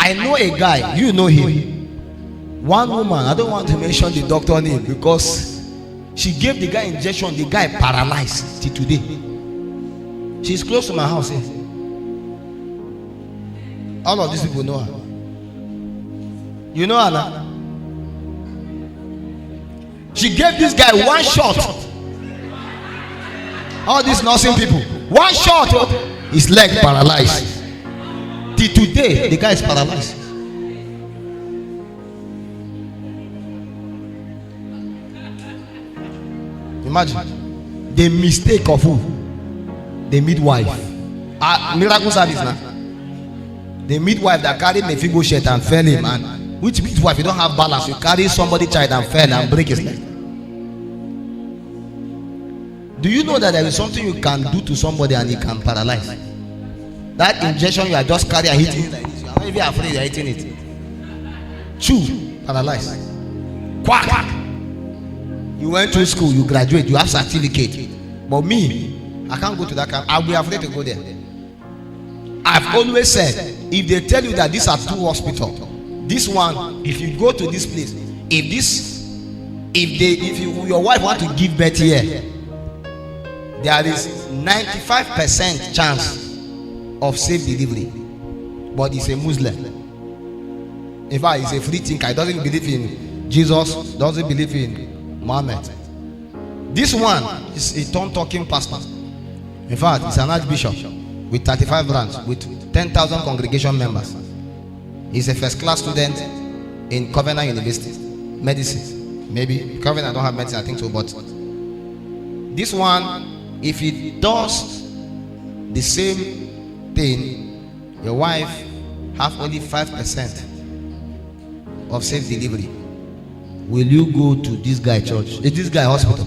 I know a guy, you know him. One woman, I don't want to mention the doctor name because she gave the guy injection, the guy paralyzed till today. She's close to my house here. All of these people know her. You know her now? She gave this guy one shot. All these nursing people, one shot, his leg paralyzed. Till today, the guy is paralyzed. Imagine the mistake of who? The midwife. Miracle service now. The midwife that carried Mephibosheth and fell him. And which midwife? You don't have balance. You carry somebody's child and fell and break his leg. Do you know that there is something you can do to somebody and it can paralyze? That injection you are just carrying and hitting it like this. You are not even afraid you are hitting it. Chew, paralyzed. Quack, quack. You went to school, you graduate, you have certificate. But me, I can't go to that camp. I'll be afraid to go there. I've always said, if they tell you that these are two hospitals, this one, if you go to this place, if your wife want to give birth here, there is 95% chance of safe delivery. But he's a Muslim. In fact, he's a free thinker. He doesn't believe in Jesus, doesn't believe in Muhammad. This one is a tongue-talking pastor. In fact, he's an archbishop with 35 branches, with 10,000 congregation members. He's a first-class student in Covenant University, medicine. Maybe Covenant don't have medicine, I think so. But this one, if he does the same thing, your wife have only 5% of safe delivery. Will you go to this guy church? This guy hospital?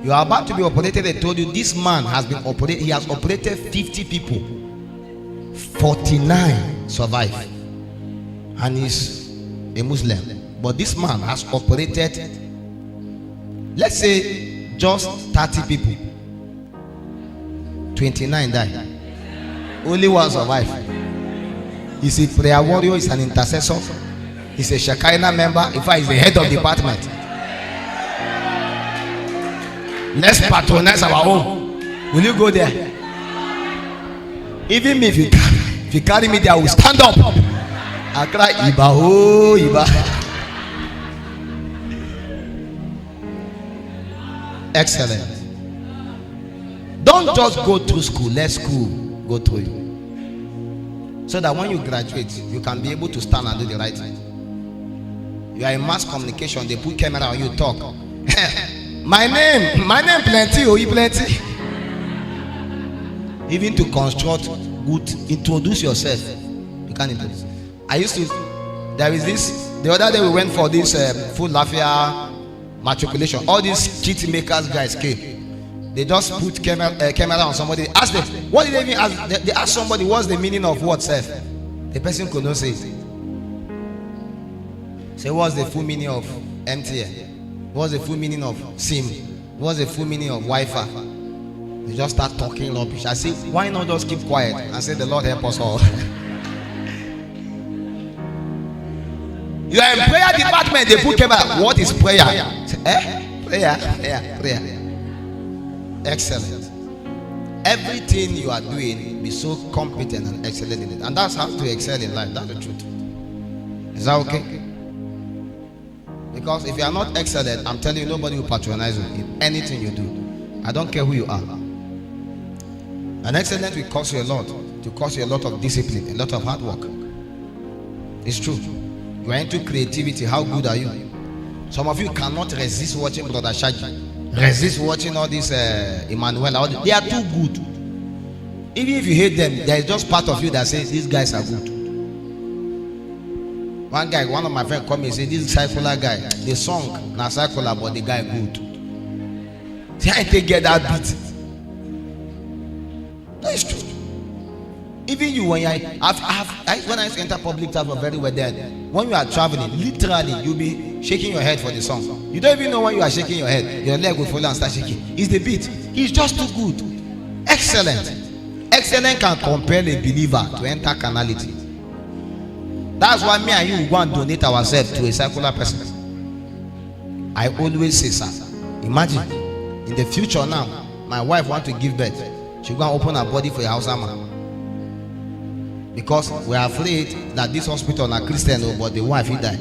You are about to be operated. They told you this man has been operated. He has operated 50 people. 49 survive. And he's a Muslim. But this man has operated, let's say, just 30 people. 29 died. Only one survived. He's a prayer warrior. He's an intercessor. He's a Shekinah member. In fact, he's the head of department. Let's patronize our own. Will you go there? Even me, if you carry me there, I will stand up. I cry, Iba, oh, Iba. Excellent. Don't just go through school. Let school go through you. So that when you graduate, you can be able to stand and do the right thing. You are in mass communication, they put camera on you, talk. my name plenty, oh, plenty. Even to construct good, introduce yourself. You can't introduce. There is this, the other day we went for this full lafia matriculation. All these cheat makers guys came. They just put camera on somebody. Ask them, what did they mean? They asked somebody, what's the meaning of what, self? The person could not say it. Say, what's the full meaning of MTN? What's the full meaning of SIM? What's the full meaning of Wi-Fi? They just start talking rubbish. I say, why not just keep quiet and say, the Lord help us all. You are in prayer department, they put camera. What is prayer? Say, prayer. Excellent. Everything you are doing, be so competent and excellent in it. And that's how to excel in life. That's the truth. Is that okay? Because if you are not excellent, I'm telling you, nobody will patronize you in anything you do. I don't care who you are. An excellent will cost you a lot. It will cost you a lot of discipline, a lot of hard work. It's true. You are into creativity. How good are you? Some of you cannot resist watching Brother Shaji. Resist watching all this Emmanuel. They are too good. Even if you hate them, there is just part of you that says these guys are good. One of my friends called me and said, this circular guy, the song na circular, but the guy good. See, I take get that beat. That is true. Even you, when when I enter public transport very well there, when you are traveling, literally you'll be shaking your head for the song. You don't even know when you are shaking your head. Your leg will fall and start shaking. It's the beat. He's just too good. Excellent. excellence can compel a believer to enter carnality. That's why me and you go and donate ourselves to a secular person. I always say, sir, imagine in the future now, my wife want to give birth. She go and open her body for a house man. Because we are afraid that this hospital are Christian, but the wife he died.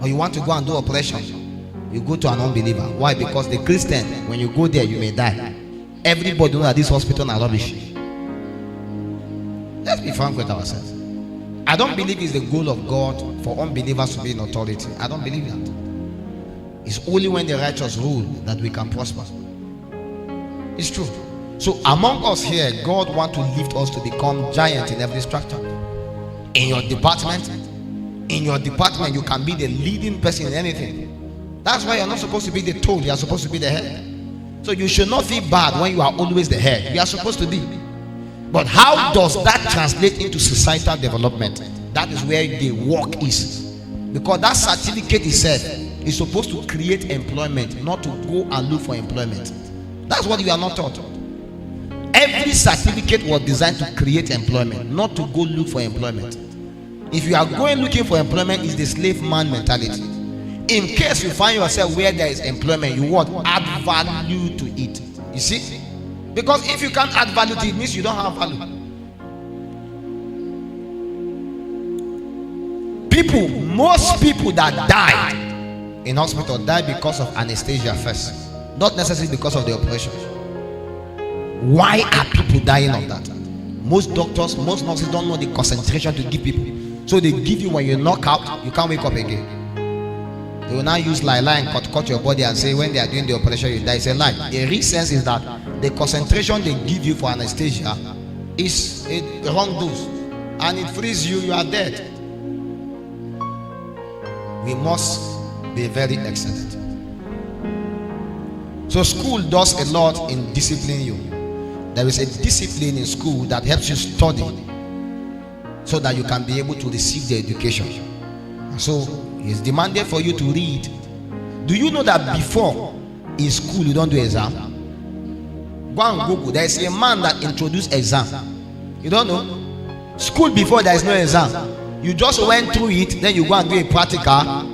Or you want to go and do operation, you go to an unbeliever. Why? Because the Christian, when you go there, you may die. Everybody knows that this hospital are rubbish. Let's be frank with ourselves. I don't believe it's the goal of God for unbelievers to be in authority. I don't believe that. It's only when the righteous rule that we can prosper. It's true. So among us here, God wants to lift us to become giants in every structure. In your department, you can be the leading person in anything. That's why you're not supposed to be the toe, you are supposed to be the head. So you should not feel bad when you are always the head. You are supposed to be. But how does that translate into societal development? That is where the work is. Because that certificate itself is supposed to create employment, not to go and look for employment. That's what you are not taught. Every certificate was designed to create employment, not to go look for employment. If you are going looking for employment, it's the slave man mentality. In case you find yourself where there is employment, you want add value to it. You see? Because if you can't add value to it, it means you don't have value. Most people that died in hospital died because of anesthesia first, not necessarily because of the operation. Why are people dying of that? Most doctors, most nurses don't know the concentration to give people. So they give you when you knock out, you can't wake up again. They will now use lie and cut your body and say when they are doing the operation you die. It's a lie. The real sense is that the concentration they give you for anesthesia is a wrong dose and it frees you, you are dead. We must be very excellent. So school does a lot in disciplining you. There is a discipline in school that helps you study so that you can be able to receive the education. So it's demanded for you to read. Do you know that before in school you don't do exam? Go and Google. There is a man that introduced exam. You don't know? School before there is no exam. You just went through it, then you go and do a practical.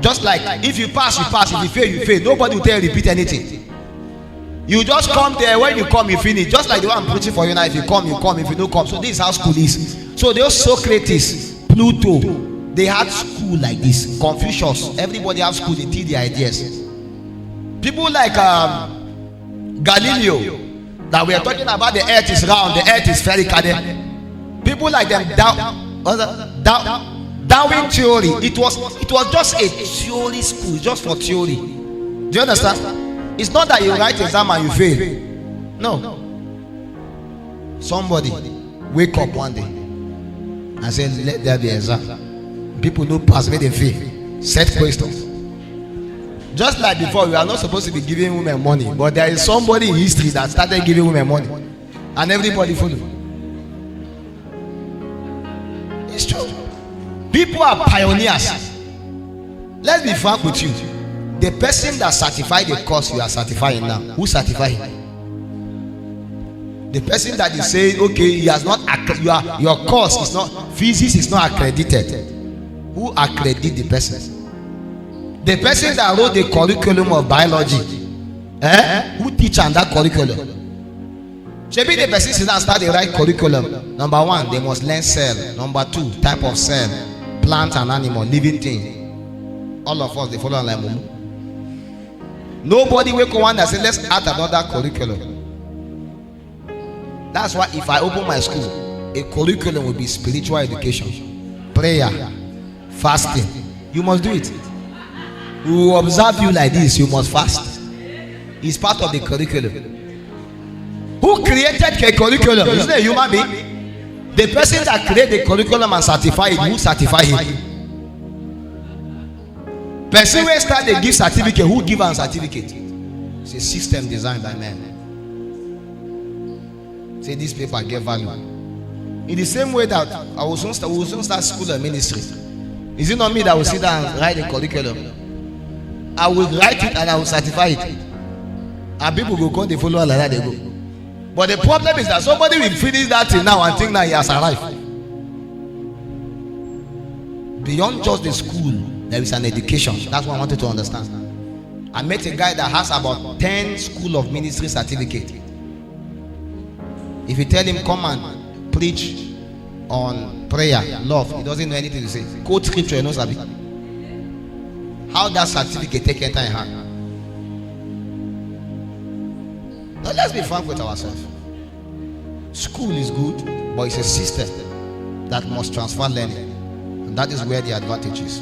Just like if you pass, you pass. If you fail, you fail. Nobody will tell you repeat anything. You just come there. When you come, you finish. Just like the one I'm preaching for you now. If you come, you come. If you don't come, so this is how school is. So those Socrates, Pluto, they had school like this. Confucius, everybody have school. They teach their ideas. People like Galileo, that we are talking about, the earth is round, the earth is spherical. People like them, Darwin theory. It was just a theory school, just for theory. Do you understand? It's not that you write exam and you fail. No. Somebody wake up one day and say, let there be exam. People no pass, may they fail. Set questions. Just like before, we are not supposed to be giving women money, but there is somebody in history that started giving women money, and everybody followed. It's true. People are pioneers. Let's be frank with you. The person that certified the course you are certifying now, who certified him? The person that is saying, okay, he has not, your course is not, physics is not accredited. Who accredited the person? The person that wrote the curriculum of biology, who teach on that curriculum? Maybe the person should not start the right curriculum. Number one, they must learn cell. Number two, type of cell, plant and animal, living thing. All of us, they follow like Mumu. Nobody will come on and say, let's add another curriculum. That's why if I open my school, a curriculum will be spiritual education, prayer, fasting. You must do it. We will observe you like this. You must fast. It's part of the curriculum. Who created the curriculum? Is it a human being? The person that created the curriculum and certified it, who certified it? Person who start the give certificate, who give a certificate? It's a system designed by men. Say this paper get value. In the same way that I will soon start school and ministry. Is it not me that will sit down and write the curriculum? I will write it and I will certify it. And people will come, they follow like that, they go. But the problem is that somebody will finish that thing now and think that he has arrived. Beyond just the school, there is an education. That's what I wanted to understand. I met a guy that has about 10 school of ministry certificate. If you tell him come and preach on prayer, love, he doesn't know anything to say. Quote scripture, you know, Sabi. How that certificate take enter in hand? Now let's be frank with ourselves. School is good, but it's a system that must transfer learning, and that is where the advantage is.